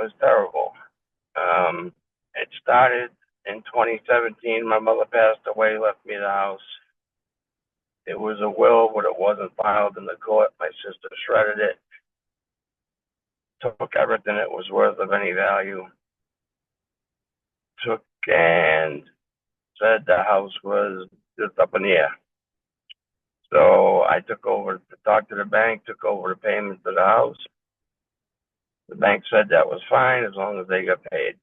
was terrible. It started in 2017. My mother passed away, left me the house. It was a will, but it wasn't filed in the court. My sister shredded it, took everything it was worth of any value, took and said the house was just up in the air. So I took over to talk to the bank, took over the payment for the house. The bank said that was fine as long as they got paid.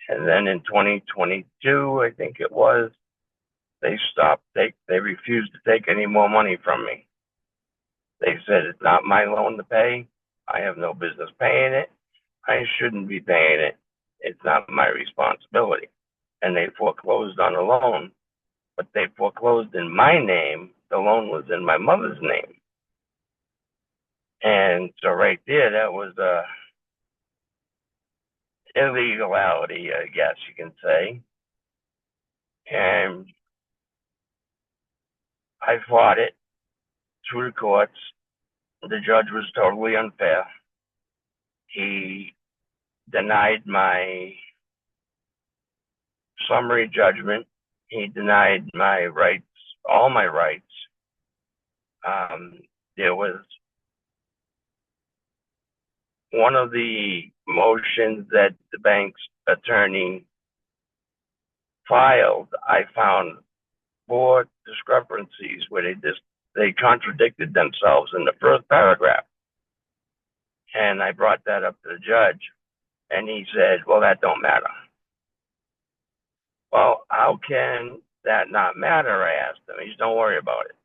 And then in 2022, I think it was, they stopped. They refused to take any more money from me. They said it's not my loan to pay. I have no business paying it. I shouldn't be paying it. It's not my responsibility. And they foreclosed on the loan, but they foreclosed in my name. The loan was in my mother's name. And so right there, that was illegality, I guess you can say. And I fought it through the courts. The judge was totally unfair. He denied my summary judgment. He denied my rights, all my rights. There was one of the motions that the bank's attorney filed. I found 4 discrepancies where they contradicted themselves in the first paragraph. And I brought that up to the judge, and he said, well, that don't matter. Well, how can that not matter? I asked him. He said, don't worry about it.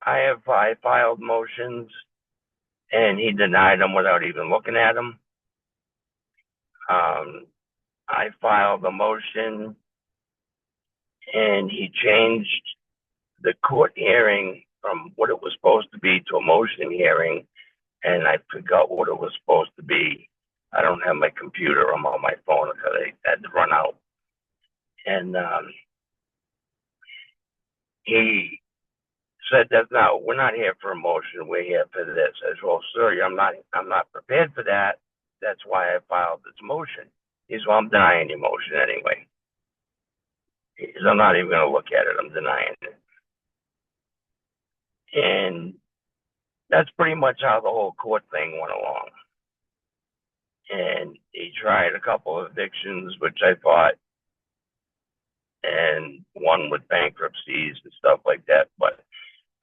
I filed motions, and he denied them without even looking at them. I filed a motion, and he changed the court hearing from what it was supposed to be to a motion hearing, and I forgot what it was supposed to be. I don't have my computer. I'm on my phone because I had to run out. And he said we're not here for a motion. We're here for this. I said, well, sir, I'm not prepared for that. That's why I filed this motion. He said, well, I'm denying your motion anyway. He said, I'm not even going to look at it. I'm denying it. And that's pretty much how the whole court thing went along. And he tried a couple of evictions, which I fought, and one with bankruptcies and stuff like that. But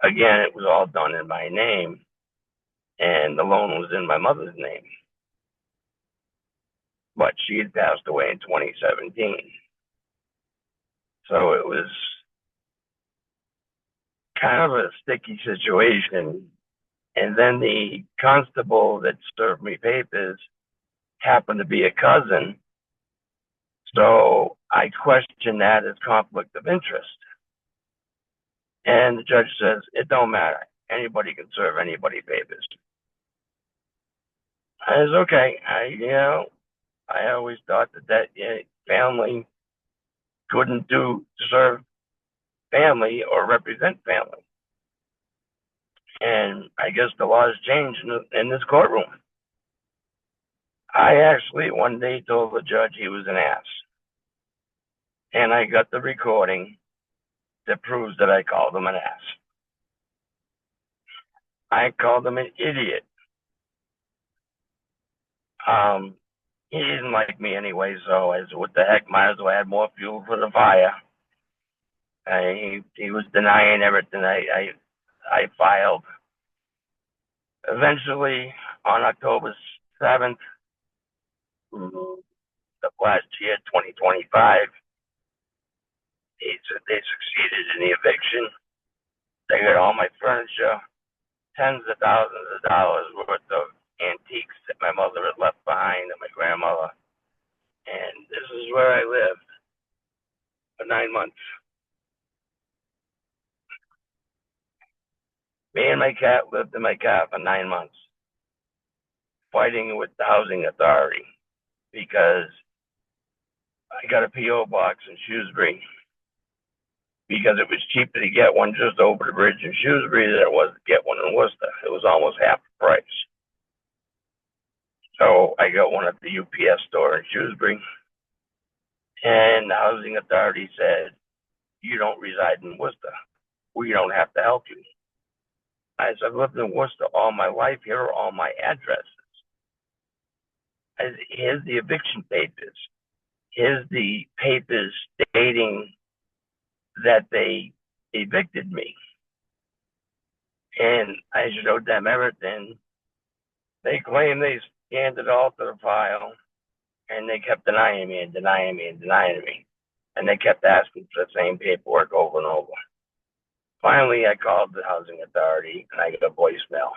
again, it was all done in my name, and the loan was in my mother's name. But she had passed away in 2017. So it was kind of a sticky situation. And then the constable that served me papers happened to be a cousin. So I questioned that as conflict of interest. And the judge says, it don't matter. Anybody can serve anybody papers. I was okay. I always thought that family couldn't serve family or represent family. And I guess the laws changed in this courtroom. I actually one day told the judge he was an ass. And I got the recording that proves that I called him an ass. I called him an idiot. He didn't like me anyway, so I said, what the heck, might as well add more fuel for the fire. He was denying everything I filed. Eventually, on October 7th of last year, 2025, they succeeded in the eviction. They got all my furniture, tens of thousands of dollars worth of antiques that my mother had left behind and my grandmother. And this is where I lived for 9 months. Me and my cat lived in my car for 9 months, fighting with the housing authority because I got a P.O. box in Shrewsbury because it was cheaper to get one just over the bridge in Shrewsbury than it was to get one in Worcester. It was almost half the price. So I got one at the UPS store in Shrewsbury, and the housing authority said, "You don't reside in Worcester. We don't have to help you." I said, "I've lived in Worcester all my life. Here are all my addresses. Here's the eviction papers. Here's the papers stating that they evicted me." And I showed them everything. They claim they scanned it all to the file, and they kept denying me and denying me and denying me. And they kept asking for the same paperwork over and over. Finally, I called the housing authority, and I got a voicemail.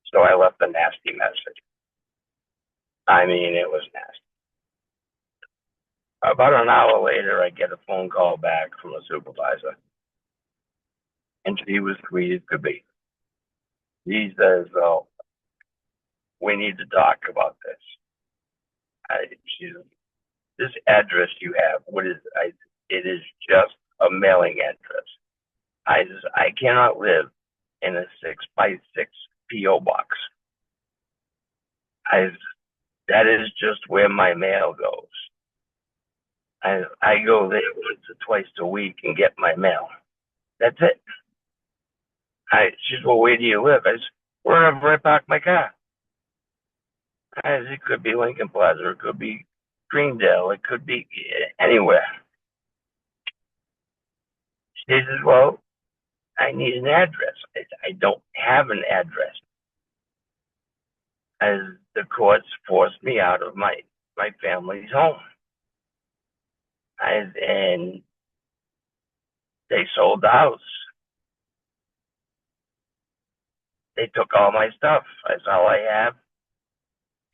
So I left a nasty message. I mean, it was nasty. About an hour later, I get a phone call back from a supervisor, and she was sweet as could be. He says, "Oh, we need to talk about this." She's, "This address you have, what is it?" "It is just a mailing address." I cannot live in a 6x6 PO box. That is just where my mail goes. I go there once or twice a week and get my mail. That's it. She says, "Well, where do you live?" I said, "Wherever I park my car." It could be Lincoln Plaza, it could be Greendale, it could be anywhere. She says, "Well, I need an address." I don't have an address. As the courts forced me out of my family's home. And they sold the house. They took all my stuff. That's all I have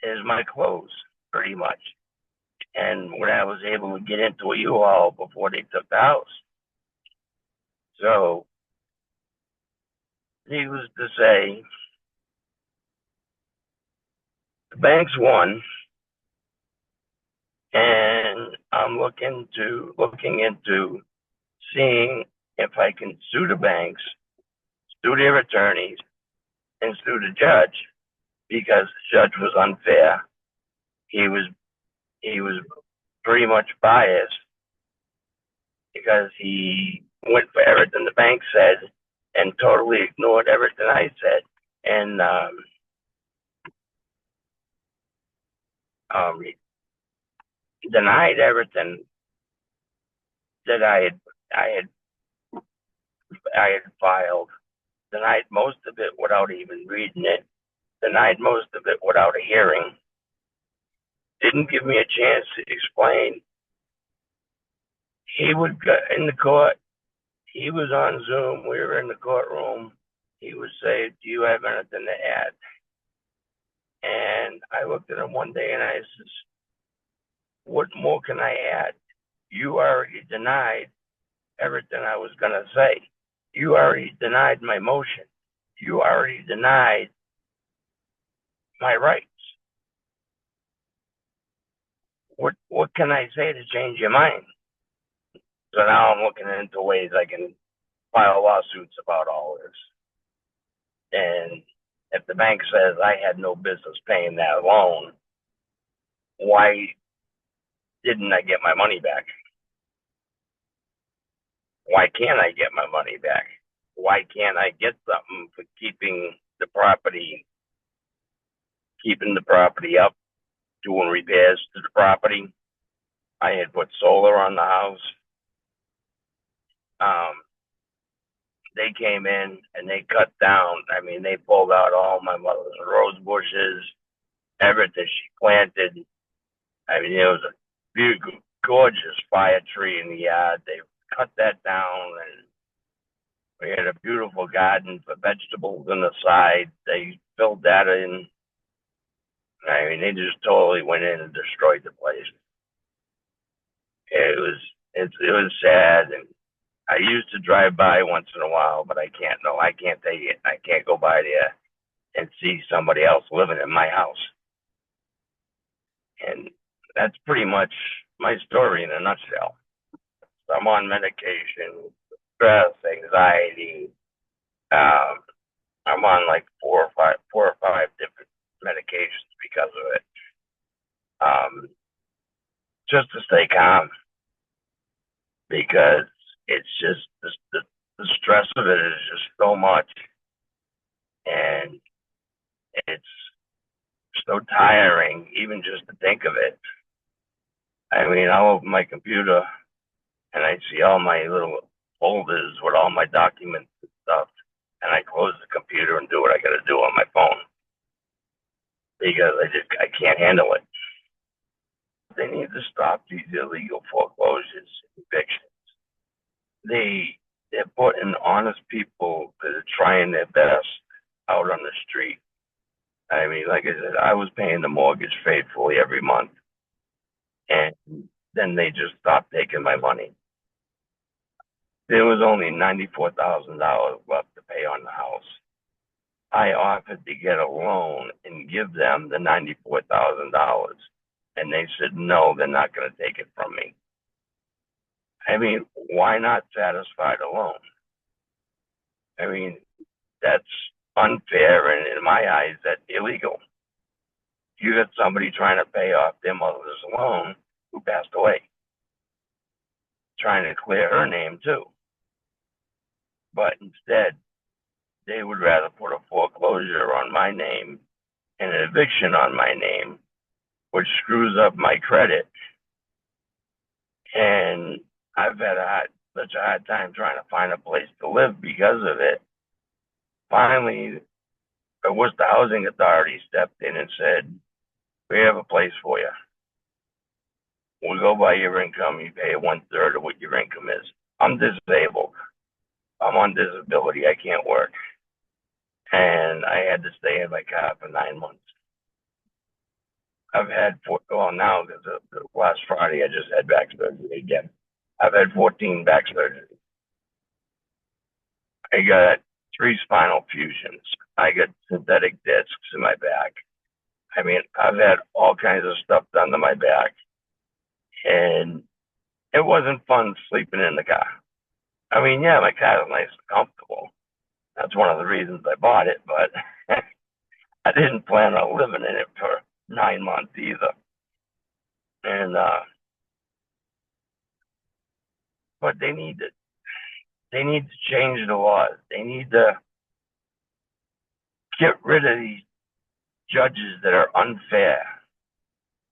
is my clothes, pretty much. And when I was able to get into a U-Haul before they took the house. So, needless to say, the banks won, and I'm looking into seeing if I can sue the banks, sue their attorneys, and sue the judge, because the judge was unfair. He was pretty much biased because he went for everything the bank said and totally ignored everything I said, and denied everything that I had filed. Denied most of it without even reading it. Denied most of it without a hearing. Didn't give me a chance to explain. He would go in the court. He was on Zoom. We were in the courtroom. He would say, "Do you have anything to add?" And I looked at him one day and I said, "What more can I add? You already denied everything I was going to say. You already denied my motion. You already denied my rights. What can I say to change your mind?" So now I'm looking into ways I can file lawsuits about all this. And if the bank says I had no business paying that loan, why didn't I get my money back? Why can't I get my money back? Why can't I get something for keeping the property up, doing repairs to the property? I had put solar on the house. They came in and they cut down. I mean, they pulled out all my mother's rose bushes, everything she planted. I mean, it was a beautiful, gorgeous fire tree in the yard. They cut that down, and we had a beautiful garden for vegetables on the side. They filled that in. I mean, they just totally went in and destroyed the place. It was sad, and I used to drive by once in a while, but I can't. No, I can't take it. I can't go by there and see somebody else living in my house. And that's pretty much my story in a nutshell. I'm on medication, stress, anxiety. I'm on like four or five different medications because of just to stay calm, because it's just the stress of it is just so much, and it's so tiring even just to think of it. I mean, I'll open my computer and I see all my little folders with all my documents and stuff, and I close the computer and do what I got to do on my phone because I can't handle it. They need to stop these illegal foreclosures, evictions. They're putting honest people that are trying their best out on the street. I mean, like I said, I was paying the mortgage faithfully every month, and then they just stopped taking my money. There was only $94,000 left to pay on the house. I offered to get a loan and give them the $94,000, and they said no, they're not going to take it from me. I mean, why not satisfy the loan? I mean, that's unfair, and in my eyes, that's illegal. You got somebody trying to pay off their mother's loan who passed away, trying to clear her name too. But instead, they would rather put a foreclosure on my name and an eviction on my name, which screws up my credit. And I've had such a hard time trying to find a place to live because of it. Finally, the Worcester Housing Authority stepped in and said, we have a place for you. We go by your income. You pay 1/3 of what your income is. I'm disabled. I'm on disability. I can't work. And I had to stay in my car for 9 months. I've had, now, the last Friday, I just had back surgery again. I've had 14 back surgeries. I got 3 spinal fusions. I got synthetic discs in my back. I mean, I've had all kinds of stuff done to my back. And it wasn't fun sleeping in the car. I mean, yeah, my car is nice and comfortable. That's one of the reasons I bought it, but I didn't plan on living in it for 9 months either. And but they need to change the laws. They need to get rid of these judges that are unfair.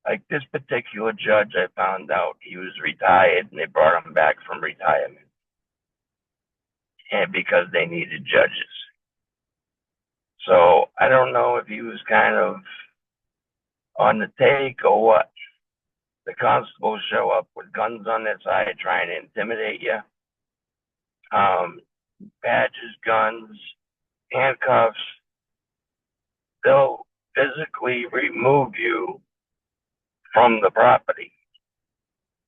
Like this particular judge, I found out he was retired, and they brought him back from retirement, and because they needed judges. So I don't know if he was kind of on the take or what. The constables show up with guns on their side trying to intimidate you. Badges, guns, handcuffs. They'll physically remove you from the property.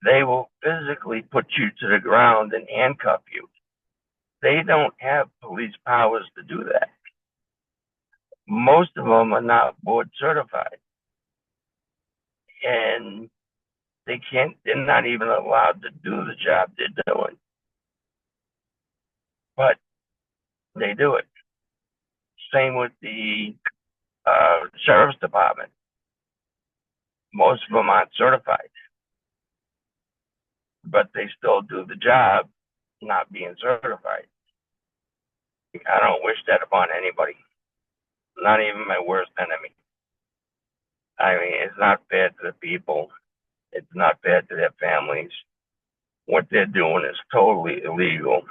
They will physically put you to the ground and handcuff you. They don't have police powers to do that. Most of them are not board certified. And they're not even allowed to do the job they're doing. But they do it. Same with the sheriff's department. Most of them aren't certified, but they still do the job not being certified. I don't wish that upon anybody, not even my worst enemy. I mean, it's not fair to the people. It's not fair to their families. What they're doing is totally illegal.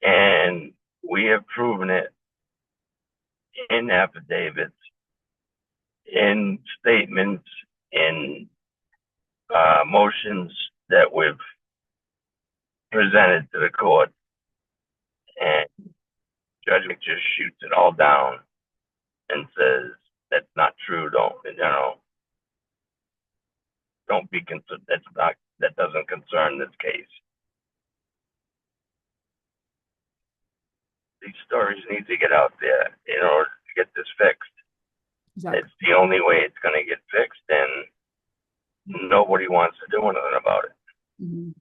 And we have proven it in affidavits, in statements, in motions that we've presented to the court. And Judge just shoots it all down and says, that's not true. Don't be concerned. That doesn't concern this case. These stories need to get out there in order to get this fixed. Exactly. It's the only way it's going to get fixed, and nobody wants to do anything about it. Mm-hmm.